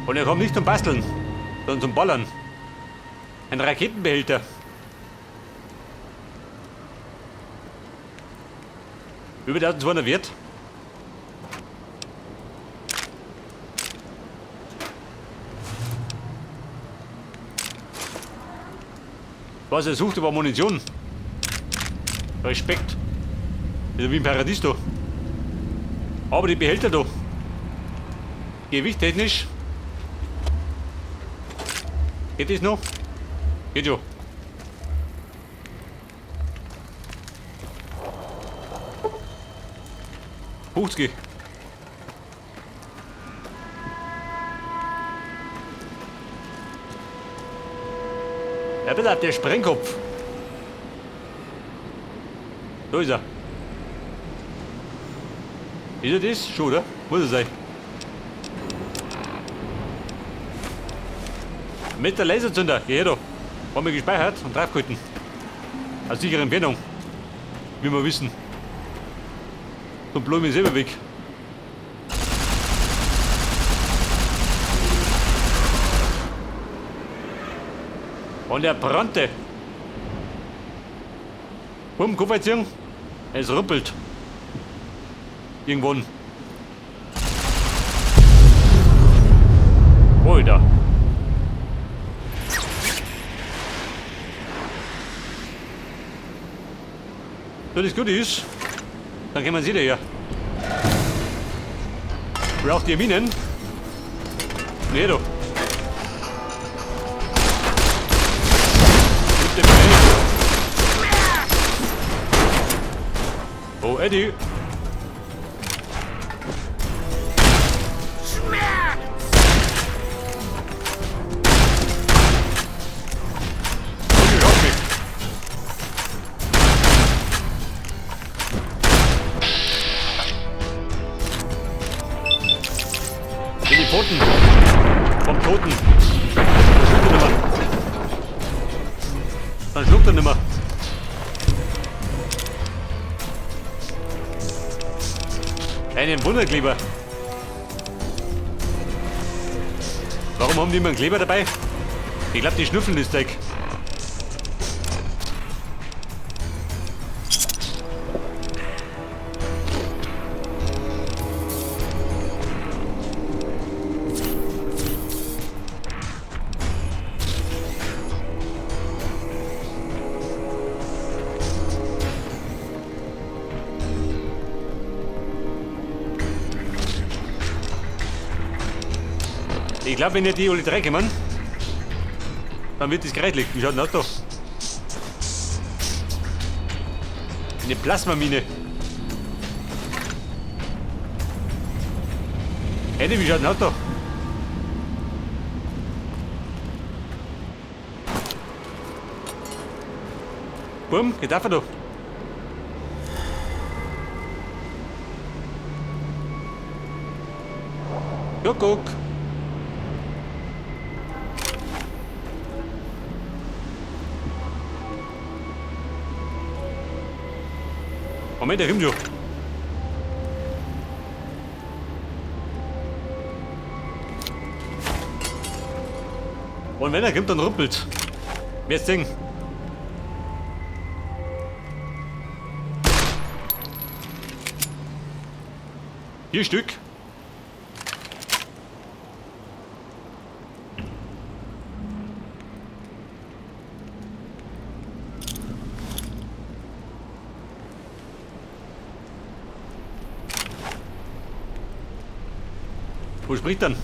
Und er kommt nicht zum Basteln, sondern zum Ballern. Ein Raketenbehälter. Über 1200 wert. Was er suchte, war Munition. Respekt. Ist wie im Paradies da. Aber die Behälter da. Gewichttechnisch. Geht das noch? Geht schon. Hochgeh. Ja, bitte, der Sprengkopf. Da ist er. Ist er das? Schon, oder? Muss er sein. Mit der Laserzünder. Geh her da. Haben wir gespeichert und draufgehalten. Aus sicherer Entfernung. Wie wir wissen. Dann bleiben wir selber weg. Und er brannte. Bumm, Kopf einziehen. Es ruppelt. Irgendwann. Alter. Wenn das gut ist, dann können wir sie daher. Braucht ihr Minen? Nee, da. Oh, Eddie. In die Pfoten. Vom Toten. Dann schluckt er nimmer. Einen Wunderkleber. Warum haben die immer einen Kleber dabei? Ich glaube, die schnüffeln das Zeug. Ich glaube, wenn nicht die alle drei kommen, dann wird das gereicht liegen. Wie schaut denn das da? Eine Plasmamine. Eddie, wie schaut denn das da? Bumm, geht einfach da. Ja, guck. Moment, der kommt schon. Und wenn er kommt, dann ruppelt. Wer ist Ding? Vier Stück. Wo spricht dann?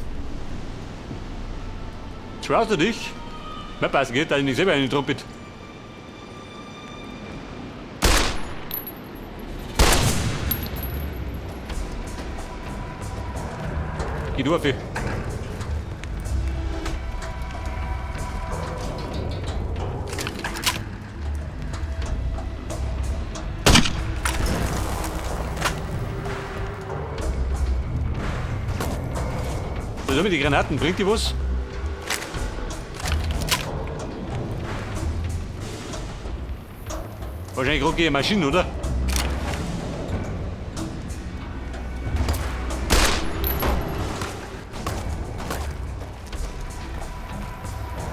Traust du dich? Mehr passen geht, dass ich nicht selber eine Trompet. Geh du auf. So mit die Granaten, bringt die was? Wahrscheinlich gerade Maschinen, oder?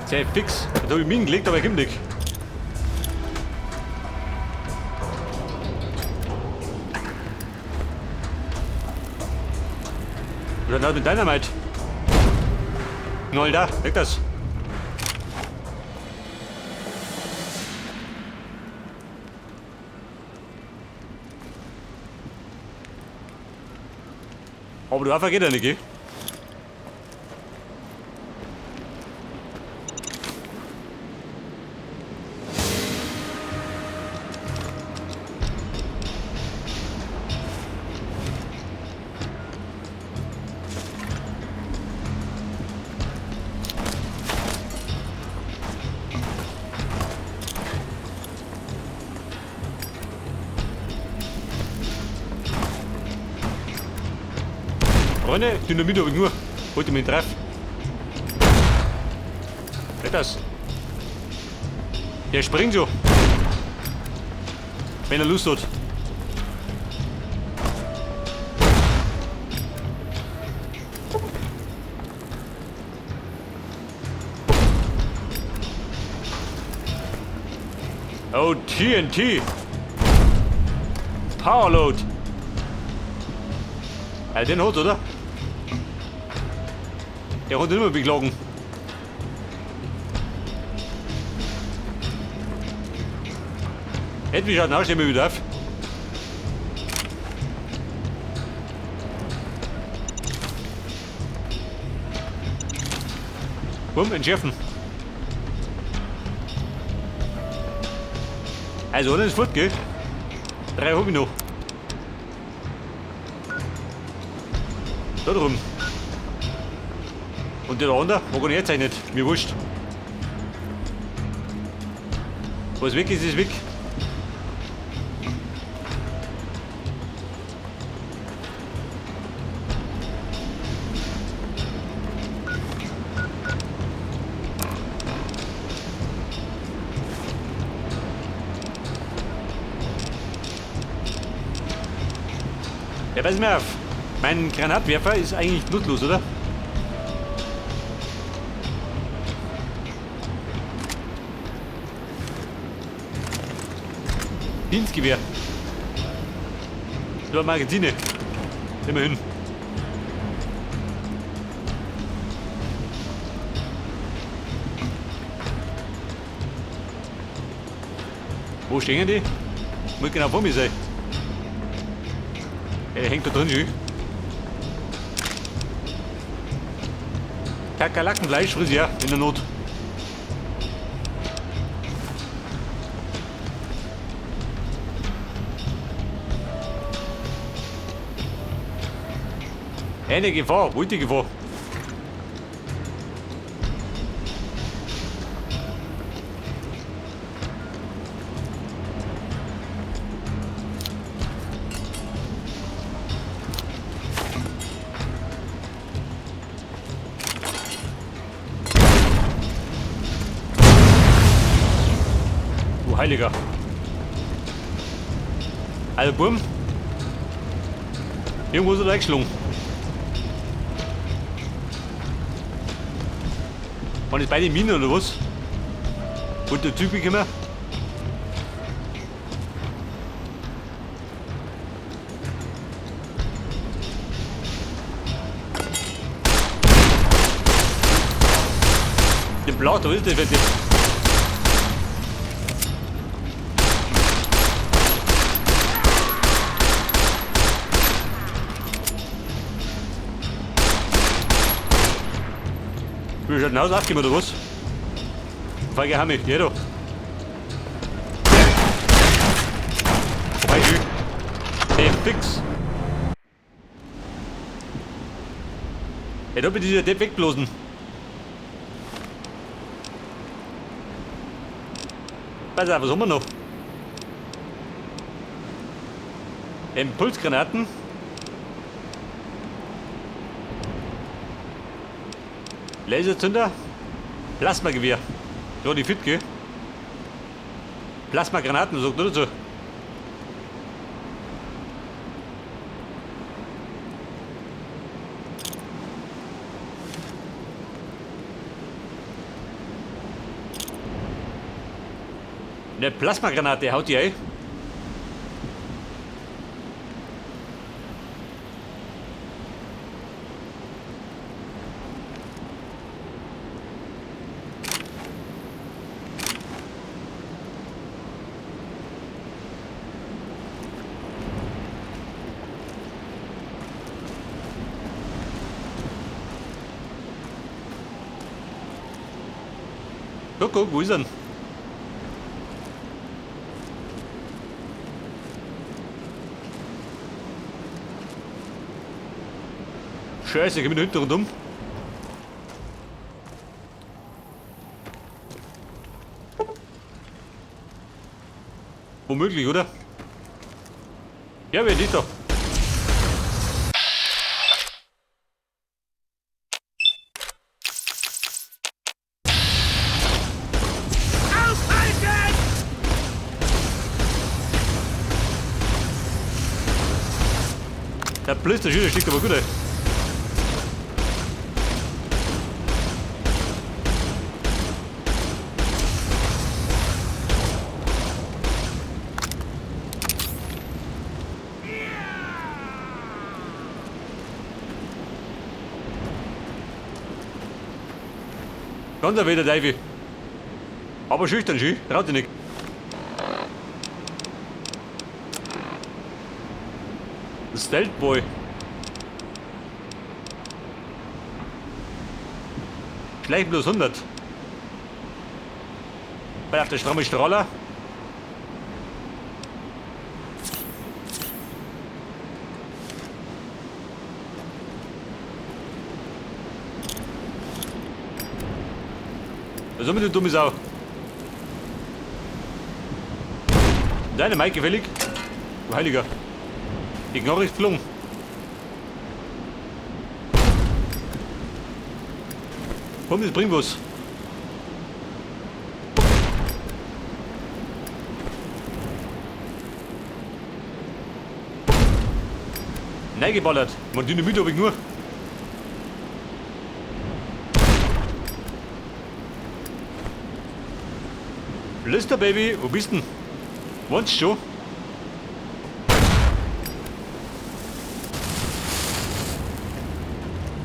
Sehr fix. Da habe ich Minen gelegt, aber ich komme nicht. Oder dann mit Dynamite. Knoll da, weg das. Aber du einfach geht ja nicht, gell? Freunde, Dynamit habe ich nur. Heute mich treff. Weg das. Der springt so. Wenn er Lust hat. Oh, TNT. Powerload. Ja, den hat, oder? Der hat immer beklagen. Hätte mich halt nachstellen wir wieder auf. Bumm, entschärfen. Also, ohne ist fort, gell? 3 habe ich noch. Da drum. Und der andere, wo kann ich jetzt nicht? Mir wurscht. Was weg ist, ist weg. Ja, pass mal auf. Mein Granatwerfer ist eigentlich nutzlos, oder? Dienstgewehr. So, Magazine. Immerhin. Wo stehen die? Muss genau vor mir sein. Der hängt da drin schon. Kakerlakenfleisch, friss ja, in der Not. Eine Gefahr, wollte Gefahr. Du Heiliger. Also, bumm. Irgendwo ist er weggeschlungen. Waren das beide Minen oder was? Und der Typ gekommen? Den Blatt, was ist das für ein? Will ich halt ein Haus aufgeben oder was? Feige Hammi, jeder. Feige. Hey, fix. Ey, da bin ich dieser Depp wegblosen. Pass auf, was haben wir noch? Impulsgranaten. Laserzünder. Plasmagewehr. Ja, die fit, gell? Plasmagranaten, sagt er dazu. Eine Plasmagranate, haut die ein. Guck, wo ist er denn? Scheiße, ich bin hinten rundum. Womöglich, oder? Ja, wer nicht da? Der Blitz, der Schüler schlägt aber gut ein. Ganz wieder, Davy. Aber schüchtern, schön, traut dich nicht. Stealth Boy. Gleich bloß 100. Bei auf der stramme Strahler. Was haben wir, du dumme Sau? Deine Mike gefällig? Du Heiliger. Die Knarre ist geflogen. Komm, das bringt was. Nein, geballert. Man Dynamit hab ich nur. Lister, Baby, wo bist denn? Wohnst du schon?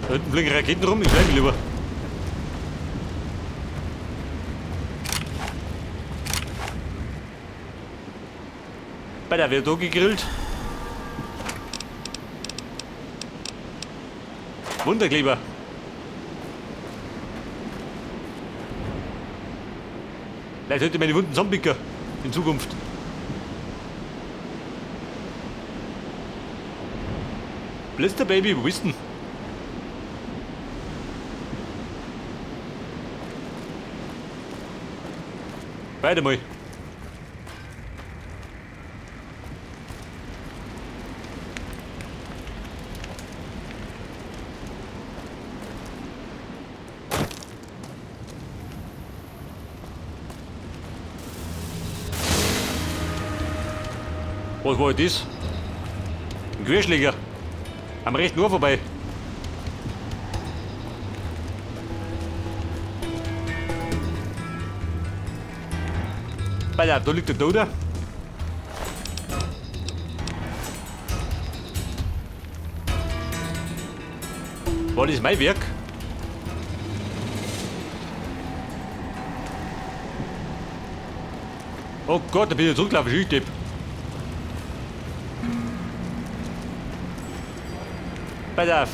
Da hinten fliegen Raketen rum, ich bleib lieber. Bei der wird auch gegrillt. Wunderkleber. Vielleicht heute meine Wunden zusammenpicken in Zukunft. Blister Baby, wo bist du denn? Weiter mal. Was war das? Ein Querschläger. Am rechten Ohr vorbei. Da liegt der Toter. War das mein Werk? Oh Gott, da bin ich zurückgelaufen, Schüchtipp. Pass auf.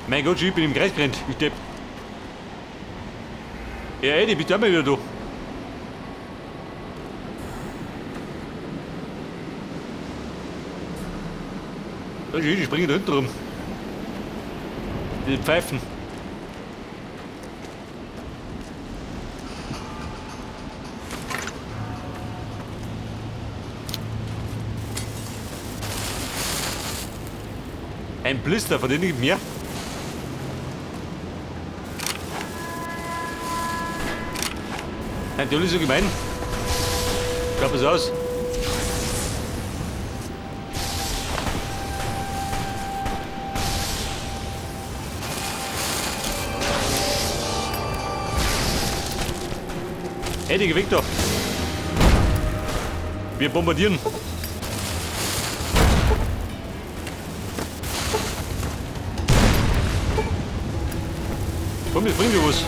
Mein Gott, ich bin im Kreis brennt, ich depp. Ja, Eddie, bist du auch mal wieder da? Da ist die springen da hinten rum. Die Pfeifen. Ein Blister, von denen gibt mehr. Nein, die alle so gemein. Schaut das aus. Hey, die Victor. Wir bombardieren. Komm, jetzt bringen wir was.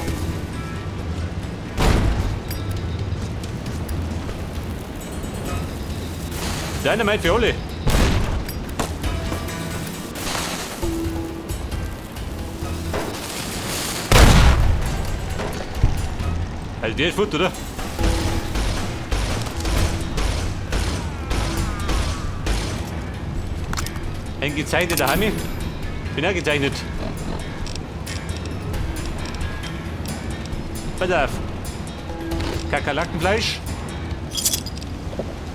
Dynamite für alle. Also der ist gut, oder? Ein gezeichneter Hammi. Bin auch gezeichnet. Pass auf. Kakerlakenfleisch.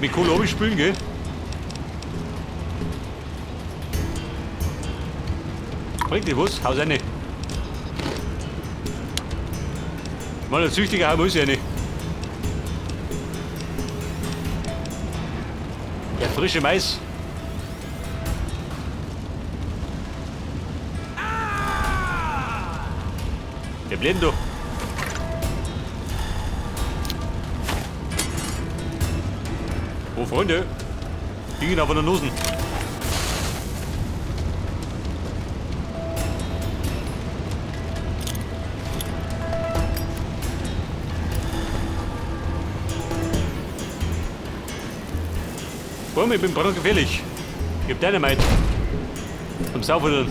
Mit Kohle spülen, gell? Bringt dir was? Haus rein. Mal ein Süchtiger haben muss ja nicht. Der frische Mais. Der Blendo. Oh Freunde, gingen aber der Nosen. Komm, ich bin brandgefährlich. Ich hab Dynamite. Zum Saufen.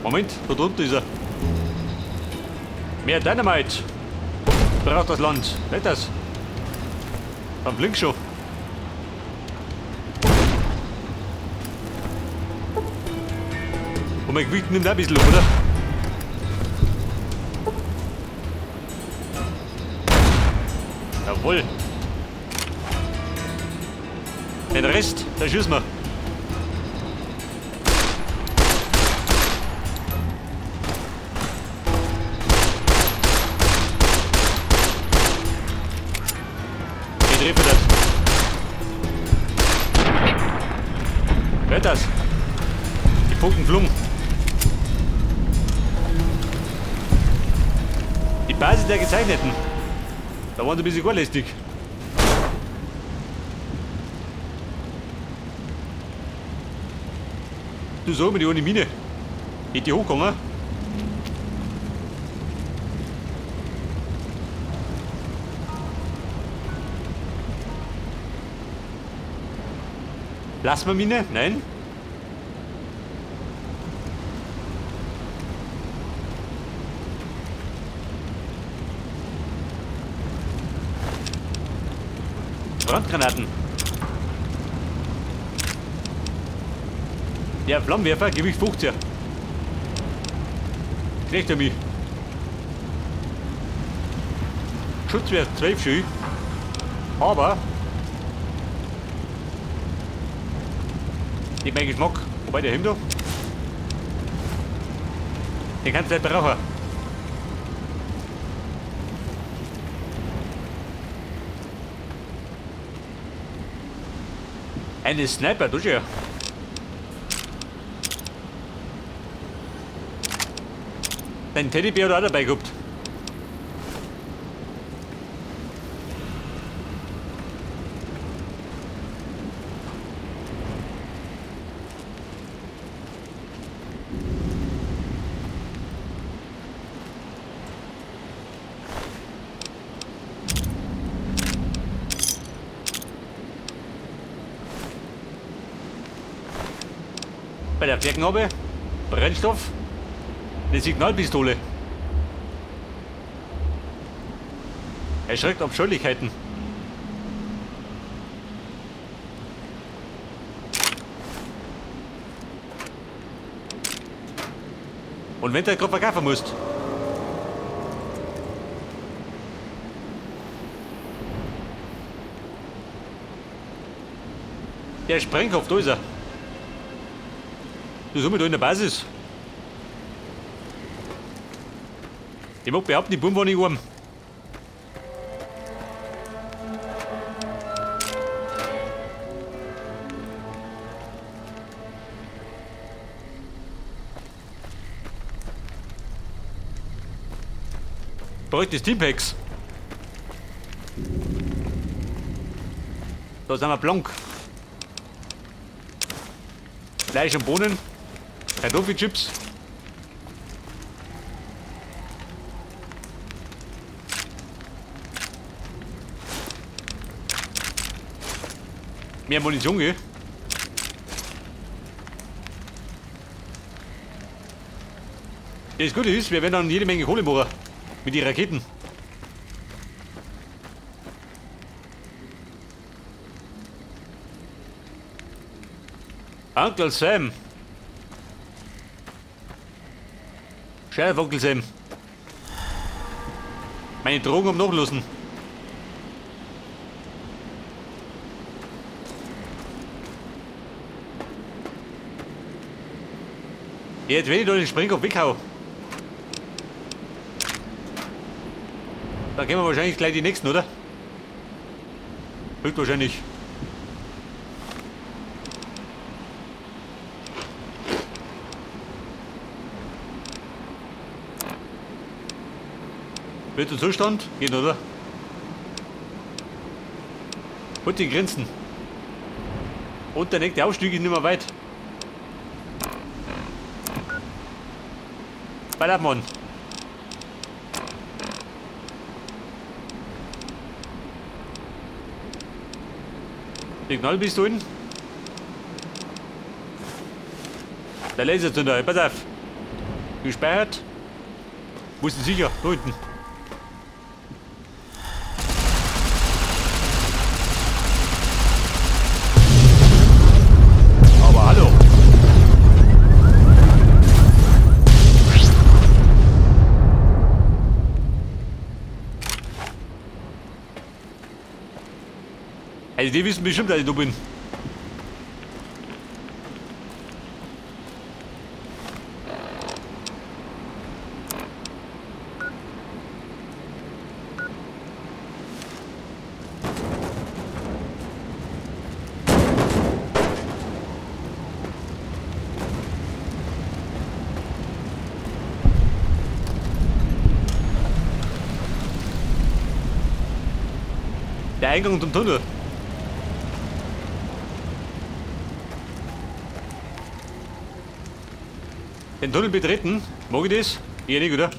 Moment, da drunter ist er. Mehr Dynamite. Braucht das Land. Nicht das. Am Blink schon. Und mein Gewicht nimmt auch ein bisschen auf, oder? Jawohl. Den Rest, da schießen wir. Ich treffe das. Wer ist das? Die Funkenflung. Die Basis der Gezeichneten. Da waren sie ein bisschen überlästig. Du sag mir die ohne Mine. Geht die hochgegangen? Plasmamine? Nein. Brandgranaten. Ja, Flammenwerfer, Gewicht 50. Kriegt er mich. Schutzwert 12 schön. Aber nicht mein Geschmack. Wobei der Hemd da. Den kannst du nicht brauchen. Eine Sniper, du schon. Dein Teddybär hat er auch dabei gehabt. Bei der Fleckenhaube, Brennstoff, eine Signalpistole. Erschreckt Abscheulichkeiten. Und wenn du gerade verkaufen musst. Der Sprengkopf, da ist er. Du sind wir da in der Basis. Ich mag behaupten, die Buben war nicht arm. Bräuchte das Teampacks. Da sind wir blank. Fleisch und Bohnen. Kartoffelchips. Mehr Munition, gell? Das Gute ist, wir werden dann jede Menge Kohle machen. Mit den Raketen. Uncle Sam. Sheriff Onkel Sam. Meine Drogen haben nachgelassen. Jetzt wenn ich da den Springkopf weghau, dann gehen wir wahrscheinlich gleich die nächsten, oder? Höchstwahrscheinlich. Wird der Zustand? Geht, oder? Und die Grenzen. Und der nächste Aufstieg ist nicht mehr weit. Ball ab, Mann. Signalpistolen. Der Laserzünder, pass auf. Gespeichert. Wo ist denn sicher? Da hinten. Aber hallo. Also die wissen bestimmt, dass ich da bin. Der Eingang zum Tunnel. Den Tunnel betreten? Mag ich das? Eher nicht, oder?